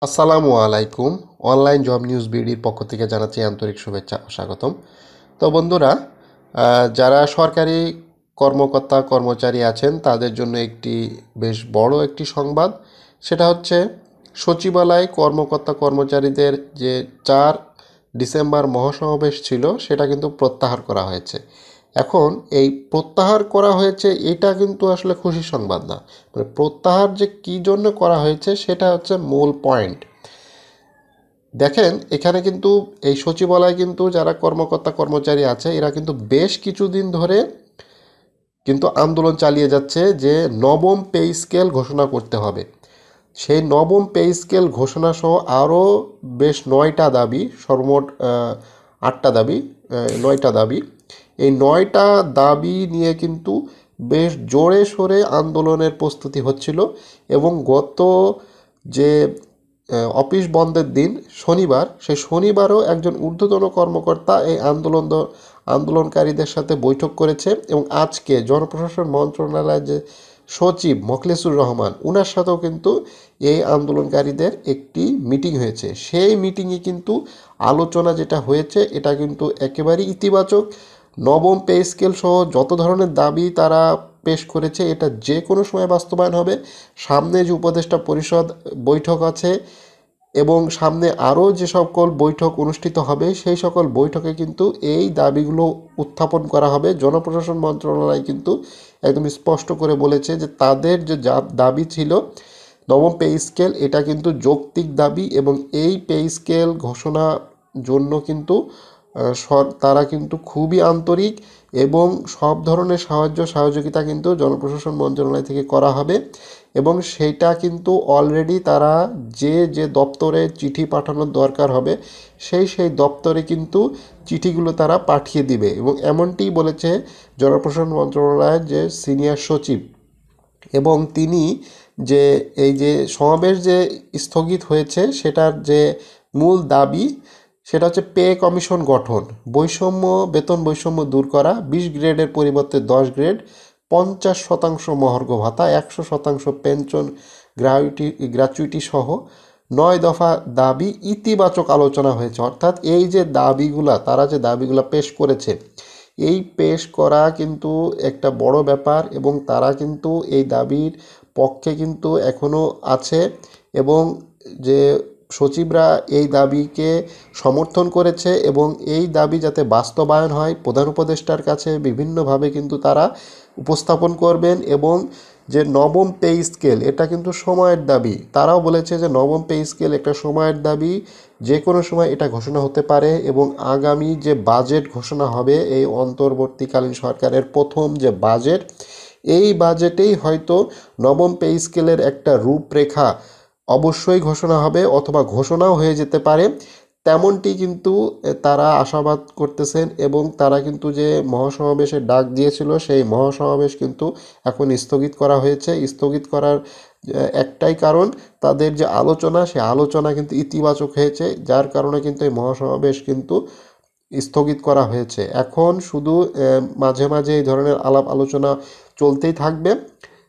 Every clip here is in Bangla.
আসসালামু আলাইকুম। অনলাইন জব নিউজ বিডির পক্ষ থেকে জানাচ্ছি আন্তরিক শুভেচ্ছা ও স্বাগতম। তো বন্ধুরা, যারা সরকারি কর্মকর্তা কর্মচারী আছেন তাদের জন্য একটি বেশ বড় একটি সংবাদ। সেটা হচ্ছে সচিবালয় কর্মকর্তা কর্মচারীদের যে 4 ডিসেম্বর মহাসমাবেশ ছিল সেটা কিন্তু প্রত্যাহার করা হয়েছে। এখন এই প্রত্যাহার করা হয়েছে এটা কিন্তু আসলে খুশির সংবাদ না। মানে প্রত্যাহার যে কী জন্য করা হয়েছে সেটা হচ্ছে মূল পয়েন্ট। দেখেন, এখানে কিন্তু এই সচিবালয় কিন্তু যারা কর্মকর্তা কর্মচারী আছে এরা কিন্তু বেশ কিছুদিন ধরে কিন্তু আন্দোলন চালিয়ে যাচ্ছে যে নবম পে স্কেল ঘোষণা করতে হবে। সেই নবম পে স্কেল ঘোষণা সহ আরও বেশ 9টা দাবি, সর্বমোট 8টা দাবি, 9টা দাবি। এই 9টা দাবি নিয়ে কিন্তু বেশ জোরে সোরে আন্দোলনের প্রস্তুতি হচ্ছিল। এবং গত যে অফিস বন্ধের দিন শনিবার, সেই শনিবারও একজন ঊর্ধ্বতন কর্মকর্তা এই আন্দোলনকারীদের সাথে বৈঠক করেছে। এবং আজকে জনপ্রশাসন মন্ত্রণালয়ের যে সচিব মোখলেসুর রহমান, ওনার সাথেও কিন্তু এই আন্দোলনকারীদের একটি মিটিং হয়েছে। সেই মিটিংয়ে কিন্তু আলোচনা যেটা হয়েছে এটা কিন্তু একেবারেই ইতিবাচক। নবম পে স্কেল সহ যত ধরনের দাবি তারা পেশ করেছে এটা যে কোনো সময় বাস্তবায়ন হবে। সামনে যে উপদেষ্টা পরিষদ বৈঠক আছে এবং সামনে আরও যে সকল বৈঠক অনুষ্ঠিত হবে সেই সকল বৈঠকে কিন্তু এই দাবিগুলো উত্থাপন করা হবে। জনপ্রশাসন মন্ত্রণালয় কিন্তু একদম স্পষ্ট করে বলেছে যে তাদের যে দাবি ছিল নবম পে স্কেল, এটা কিন্তু যৌক্তিক দাবি এবং এই পে স্কেল ঘোষণা জন্য কিন্তু তারা কিন্তু খুবই আন্তরিক এবং সব ধরনের সাহায্য সহযোগিতা কিন্তু জনপ্রশাসন মন্ত্রণালয় থেকে করা হবে। এবং সেইটা কিন্তু অলরেডি তারা যে যে দপ্তরে চিঠি পাঠানোর দরকার হবে সেই দপ্তরে কিন্তু চিঠিগুলো তারা পাঠিয়ে দিবে। এবং এমনটিই বলেছে জনপ্রশাসন মন্ত্রণালয়ের যে সিনিয়র সচিব। এবং তিনি যে এই যে সমাবেশ যে স্থগিত হয়েছে সেটার যে মূল দাবি সেটা হচ্ছে পে কমিশন গঠন, বৈষম্য, বেতন বৈষম্য দূর করা, 20 গ্রেডের পরিবর্তে 10 গ্রেড, 50% মহার্ঘ ভাতা, 100% পেনশন গ্র্যাচুইটি সহ 9 দফা দাবি ইতিবাচক আলোচনা হয়েছে। অর্থাৎ এই যে দাবিগুলা, তারা যে দাবিগুলা পেশ করেছে, এই পেশ করা কিন্তু একটা বড় ব্যাপার এবং তারা কিন্তু এই দাবির পক্ষে কিন্তু এখনও আছে। এবং যে সচিবরা এই দাবিকে সমর্থন করেছে এবং এই দাবি যাতে বাস্তবায়ন হয় প্রধান উপদেষ্টার কাছে বিভিন্নভাবে কিন্তু তারা উপস্থাপন করবেন। এবং যে নবম পে স্কেল এটা কিন্তু সময়ের দাবি, তারাও বলেছে যে নবম পে স্কেল একটা সময়ের দাবি, যে কোনো সময় এটা ঘোষণা হতে পারে। এবং আগামী যে বাজেট ঘোষণা হবে, এই অন্তর্বর্তীকালীন সরকারের প্রথম যে বাজেট, এই বাজেটেই হয়তো নবম পে স্কেলের একটা রূপরেখা অবশ্যই ঘোষণা হবে অথবা ঘোষণাও হয়ে যেতে পারে। তেমনটি কিন্তু তারা আশাবাদ করতেছেন। এবং তারা কিন্তু যে মহাসমাবেশের ডাক দিয়েছিল সেই মহাসমাবেশ কিন্তু এখন স্থগিত করা হয়েছে। স্থগিত করার একটাই কারণ, তাদের যে আলোচনা সেই আলোচনা কিন্তু ইতিবাচক হয়েছে, যার কারণে কিন্তু এই মহাসমাবেশ কিন্তু স্থগিত করা হয়েছে। এখন শুধু মাঝে মাঝে এই ধরনের আলাপ আলোচনা চলতেই থাকবে।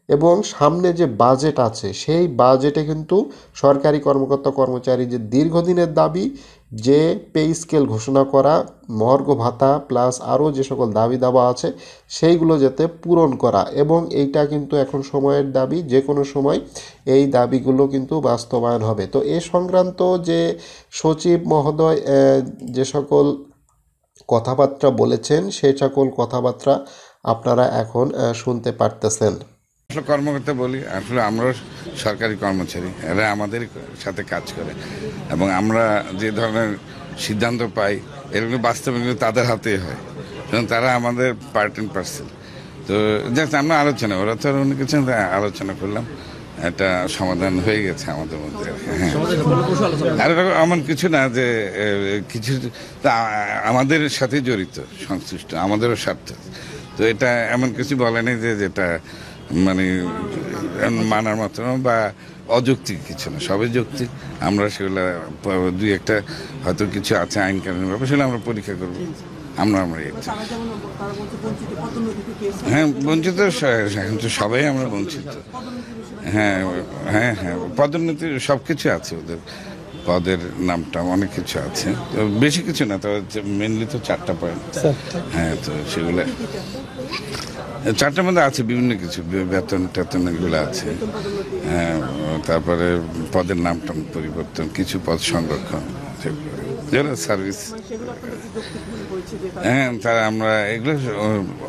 এবং সামনে যে বাজেট আছে সেই বাজেটে কিন্তু সরকারি কর্মকর্তা কর্মচারী যে দীর্ঘদিনের দাবি, যে পে স্কেল ঘোষণা করা, মহার্ঘ ভাতা প্লাস আরও যে সকল দাবি দাবা আছে সেইগুলো যাতে পূরণ করা। এবং এইটা কিন্তু এখন সময়ের দাবি, যে কোনো সময় এই দাবিগুলো কিন্তু বাস্তবায়ন হবে। তো এ সংক্রান্ত যে সচিব মহোদয় যে সকল কথাবার্তা বলেছেন সেই সকল কথাবার্তা আপনারা এখন শুনতে পারতেছেন। আসলে কর্মকর্তা বলি, আসলে আমরাও সরকারি কর্মচারী, এরা আমাদের সাথে কাজ করে এবং আমরা যে ধরনের সিদ্ধান্ত পাই এগুলো বাস্তবে কিন্তু তাদের হাতেই হয়, কারণ তারা আমাদের পার্ট অ্যান্ড পার্সেল। তো জাস্ট আমরা আলোচনা, ওরা তো অনেক কিছু আলোচনা করলাম, একটা সমাধান হয়ে গেছে আমাদের মধ্যে। হ্যাঁ, আর এমন কিছু না যে কিছু আমাদের সাথে জড়িত, সংশ্লিষ্ট, আমাদেরও স্বার্থ। তো এটা এমন কিছু বলেনি যে যেটা মানে মানার মতো বা অযৌক্তিক কিছু না, সবই যৌক্তিক। আমরা সেগুলো দুই একটা হয়তো কিছু আছে আইন কানুনের ব্যাপার, সেগুলো আমরা পরীক্ষা করবো, আমরা একজন। হ্যাঁ, বঞ্চিত এখন তো সবাই আমরা বঞ্চিত। হ্যাঁ হ্যাঁ হ্যাঁ, পদোন্নতির সব কিছু আছে, ওদের পদের নামটা অনেক কিছু আছে, তো বেশি কিছু না, তো মেনলি তো 4টা পয়েন্ট। হ্যাঁ, তো সেগুলো 4টার মধ্যে আছে বিভিন্ন কিছু, বেতন টেতন এগুলো আছে। হ্যাঁ, তারপরে পদের নামটা পরিবর্তন, কিছু পদ সংরক্ষণ, যেগুলো সার্ভিস। হ্যাঁ, তারা আমরা এগুলো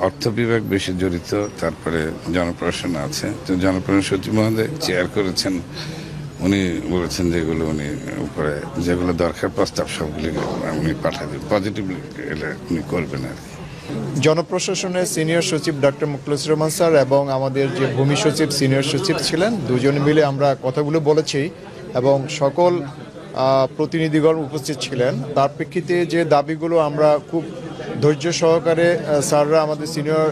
অর্থ বিভাগ বেশি জড়িত, তারপরে জনপ্রশাসন আছে, তো জনপ্রশাসন সচিব মহোদয় চেয়ার করেছেন, উনি বলেছেন যেগুলো উনি উপরে যেগুলো দরকার প্রস্তাব সবগুলি উনি পাঠাবেন, পজিটিভলি এটা উনি করবেন আর কি। জনপ্রশাসনের সিনিয়র সচিব ডক্টর মুখলেসুর রহমান স্যার এবং আমাদের যে ভূমি সচিব সিনিয়র সচিব ছিলেন, দুজনে মিলে আমরা কথাগুলো বলেছি এবং সকল প্রতিনিধিগণ উপস্থিত ছিলেন। তার প্রেক্ষিতে যে দাবিগুলো আমরা খুব ধৈর্য সহকারে স্যাররা আমাদের সিনিয়র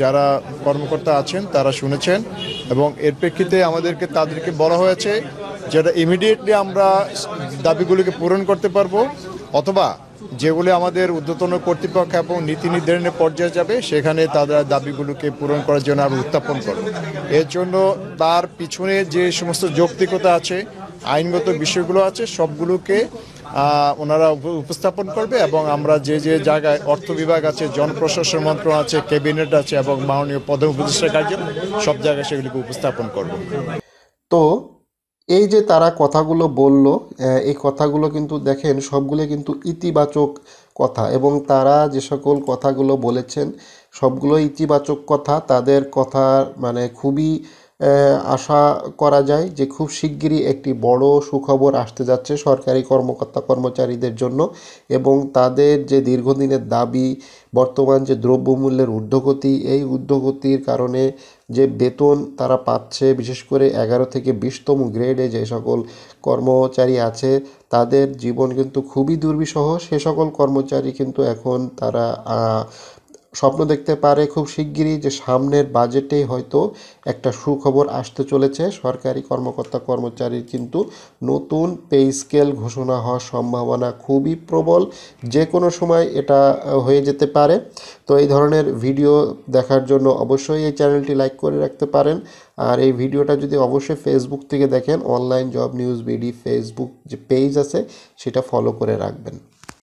যারা কর্মকর্তা আছেন তারা শুনেছেন এবং এর প্রেক্ষিতে তাদেরকে বলা হয়েছে যেটা ইমিডিয়েটলি আমরা দাবিগুলিকে পূরণ করতে পারবো, অথবা যেগুলি আমাদের ঊর্ধ্বতন কর্তৃপক্ষ এবং নীতি নির্ধারণের পর্যায়ে যাবে সেখানে তাদের দাবিগুলোকে পূরণ করার জন্য আমরা উত্থাপন করব। এর জন্য তার পিছনে যে সমস্ত যৌক্তিকতা আছে, আইনগত বিষয়গুলো আছে, সবগুলোকে ওনারা উপস্থাপন করবে এবং আমরা যে যে জায়গায় অর্থ বিভাগ আছে, জনপ্রশাসন মন্ত্রণালয় আছে, ক্যাবিনেট আছে এবং মাননীয় প্রধান উপদেষ্টা কার্যালয়, সব জায়গায় সেগুলিকে উপস্থাপন করব। তো এই যে তারা কথাগুলো বলল, এই কথাগুলো কিন্তু দেখেন সবগুলো কিন্তু ইতিবাচক কথা, এবং তারা যে সকল কথাগুলো বলেছেন সবগুলো ইতিবাচক কথা। তাদের কথা মানে খুবই আশা করা যায় যে খুব শিগগিরই একটি বড় সুখবর আসতে যাচ্ছে সরকারি কর্মকর্তা কর্মচারীদের জন্য, এবং তাদের যে দীর্ঘদিনের দাবি, বর্তমান যে দ্রব্যমূল্যের ঊর্ধ্বগতি, এই ঊর্ধ্বগতির কারণে যে বেতন তারা পাচ্ছে, বিশেষ করে 11 থেকে 20তম গ্রেডে যে সকল কর্মচারী আছে তাদের জীবন কিন্তু খুবই দুর্বিষহ। সে সকল কর্মচারী কিন্তু এখন তারা স্বপ্ন দেখতে পারে খুব শিগগিরই যে সামনের বাজেটেই হয়তো একটা সুখবর আসতে চলেছে। সরকারি কর্মকর্তা কর্মচারীর কিন্তু নতুন পে স্কেল ঘোষণা হওয়ার সম্ভাবনা খুবই প্রবল, যে কোনো সময় এটা হয়ে যেতে পারে। তো এই ধরনের ভিডিও দেখার জন্য অবশ্যই এই চ্যানেলটি লাইক করে রাখতে পারেন, আর এই ভিডিওটা যদি অবশ্যই ফেসবুক থেকে দেখেন, online job news BD Facebook যে পেজ আছে সেটা ফলো করে রাখবেন।